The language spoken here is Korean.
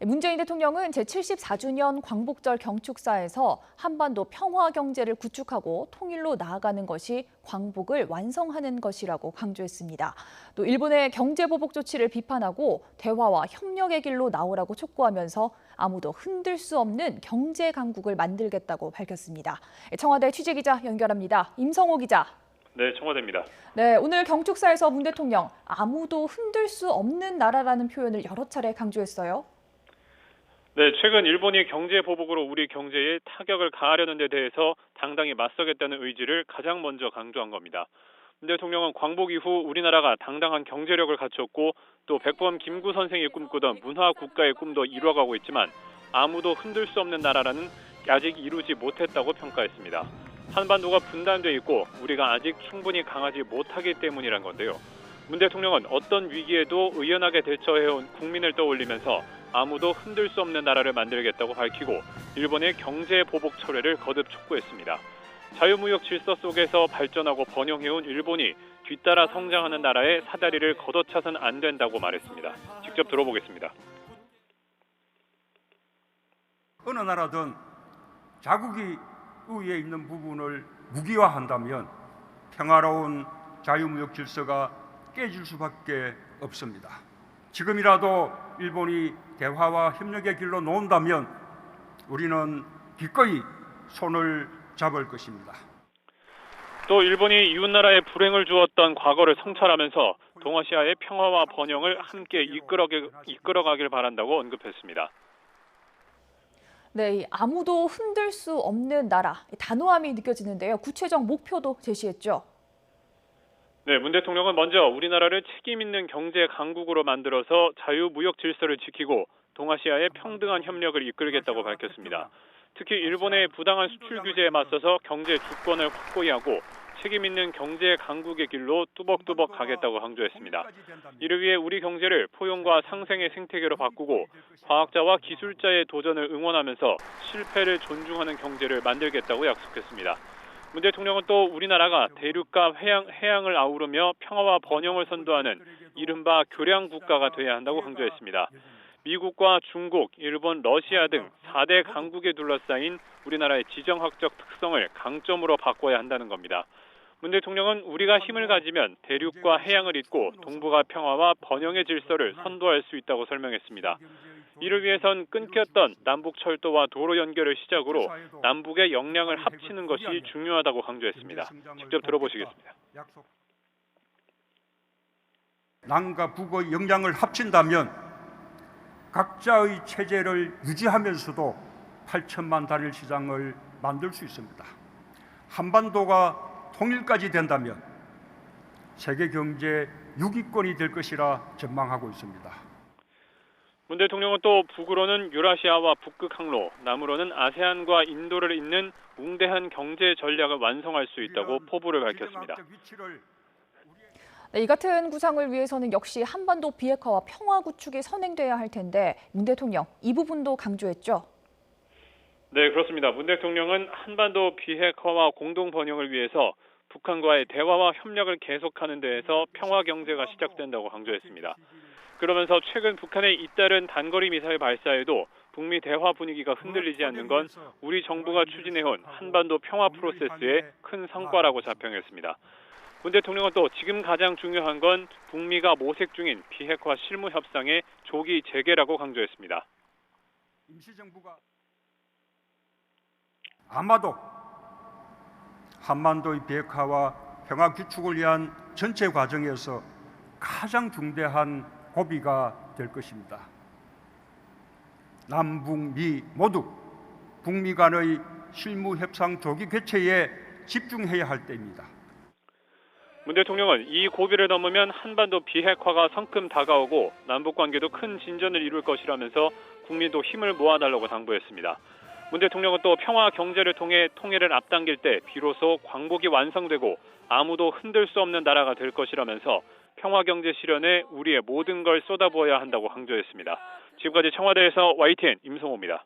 문재인 대통령은 제74주년 광복절 경축사에서 한반도 평화 경제를 구축하고 통일로 나아가는 것이 광복을 완성하는 것이라고 강조했습니다. 또 일본의 경제 보복 조치를 비판하고 대화와 협력의 길로 나오라고 촉구하면서 아무도 흔들 수 없는 경제 강국을 만들겠다고 밝혔습니다. 청와대 취재기자 연결합니다. 임성호 기자. 네, 청와대입니다. 네, 오늘 경축사에서 문 대통령 아무도 흔들 수 없는 나라라는 표현을 여러 차례 강조했어요. 네, 최근 일본이 경제 보복으로 우리 경제에 타격을 가하려는 데 대해서 당당히 맞서겠다는 의지를 가장 먼저 강조한 겁니다. 문 대통령은 광복 이후 우리나라가 당당한 경제력을 갖췄고 또 백범 김구 선생이 꿈꾸던 문화 국가의 꿈도 이루어가고 있지만 아무도 흔들 수 없는 나라라는 아직 이루지 못했다고 평가했습니다. 한반도가 분단돼 있고 우리가 아직 충분히 강하지 못하기 때문이란 건데요. 문 대통령은 어떤 위기에도 의연하게 대처해온 국민을 떠올리면서 아무도 흔들 수 없는 나라를 만들겠다고 밝히고 일본의 경제 보복 철회를 거듭 촉구했습니다. 자유무역 질서 속에서 발전하고 번영해온 일본이 뒤따라 성장하는 나라의 사다리를 걷어차선 안 된다고 말했습니다. 직접 들어보겠습니다. 어느 나라든 자국이 위에 있는 부분을 무기화한다면 평화로운 자유무역 질서가 깨질 수밖에 없습니다. 지금이라도 일본이 대화와 협력의 길로 놓는다면 우리는 기꺼이 손을 잡을 것입니다. 또 일본이 이웃나라에 불행을 주었던 과거를 성찰하면서 동아시아의 평화와 번영을 함께 이끌어가길 바란다고 언급했습니다. 네, 아무도 흔들 수 없는 나라, 단호함이 느껴지는데요. 구체적 목표도 제시했죠. 네, 문 대통령은 먼저 우리나라를 책임 있는 경제 강국으로 만들어서 자유무역 질서를 지키고 동아시아의 평등한 협력을 이끌겠다고 밝혔습니다. 특히 일본의 부당한 수출 규제에 맞서서 경제 주권을 확고히 하고 책임 있는 경제 강국의 길로 뚜벅뚜벅 가겠다고 강조했습니다. 이를 위해 우리 경제를 포용과 상생의 생태계로 바꾸고 과학자와 기술자의 도전을 응원하면서 실패를 존중하는 경제를 만들겠다고 약속했습니다. 문 대통령은 또 우리나라가 대륙과 해양을 아우르며 평화와 번영을 선도하는 이른바 교량 국가가 돼야 한다고 강조했습니다. 미국과 중국, 일본, 러시아 등 4대 강국에 둘러싸인 우리나라의 지정학적 특성을 강점으로 바꿔야 한다는 겁니다. 문 대통령은 우리가 힘을 가지면 대륙과 해양을 잇고 동북아 평화와 번영의 질서를 선도할 수 있다고 설명했습니다. 이를 위해선 끊겼던 남북 철도와 도로 연결을 시작으로 남북의 역량을 합치는 것이 중요하다고 강조했습니다. 직접 들어보시겠습니다. 남과 북의 역량을 합친다면 각자의 체제를 유지하면서도 8천만 단일 시장을 만들 수 있습니다. 한반도가 통일까지 된다면 세계 경제 6위권이 될 것이라 전망하고 있습니다. 문 대통령은 또 북으로는 유라시아와 북극 항로, 남으로는 아세안과 인도를 잇는 웅대한 경제 전략을 완성할 수 있다고 포부를 밝혔습니다. 네, 이 같은 구상을 위해서는 역시 한반도 비핵화와 평화 구축이 선행돼야 할 텐데 문 대통령 이 부분도 강조했죠. 네, 그렇습니다. 문 대통령은 한반도 비핵화와 공동 번영을 위해서 북한과의 대화와 협력을 계속하는 데에서 평화 경제가 시작된다고 강조했습니다. 그러면서 최근 북한의 잇따른 단거리 미사일 발사에도 북미 대화 분위기가 흔들리지 않는 건 우리 정부가 추진해온 한반도 평화 프로세스의 큰 성과라고 자평했습니다. 문 대통령은 또 지금 가장 중요한 건 북미가 모색 중인 비핵화 실무 협상의 조기 재개라고 강조했습니다. 임시정부가 아마도 한반도의 비핵화와 평화 구축을 위한 전체 과정에서 가장 중대한 고비가 될 것입니다. 남북미 모두 북미 간의 실무 협상 조기 개최에 집중해야 할 때입니다. 문 대통령은 이 고비를 넘으면 한반도 비핵화가 성큼 다가오고 남북 관계도 큰 진전을 이룰 것이라면서 국민도 힘을 모아달라고 당부했습니다. 문 대통령은 또 평화 경제를 통해 통일을 앞당길 때 비로소 광복이 완성되고 아무도 흔들 수 없는 나라가 될 것이라면서 평화 경제 실현에 우리의 모든 걸 쏟아부어야 한다고 강조했습니다. 지금까지 청와대에서 YTN 임성호입니다.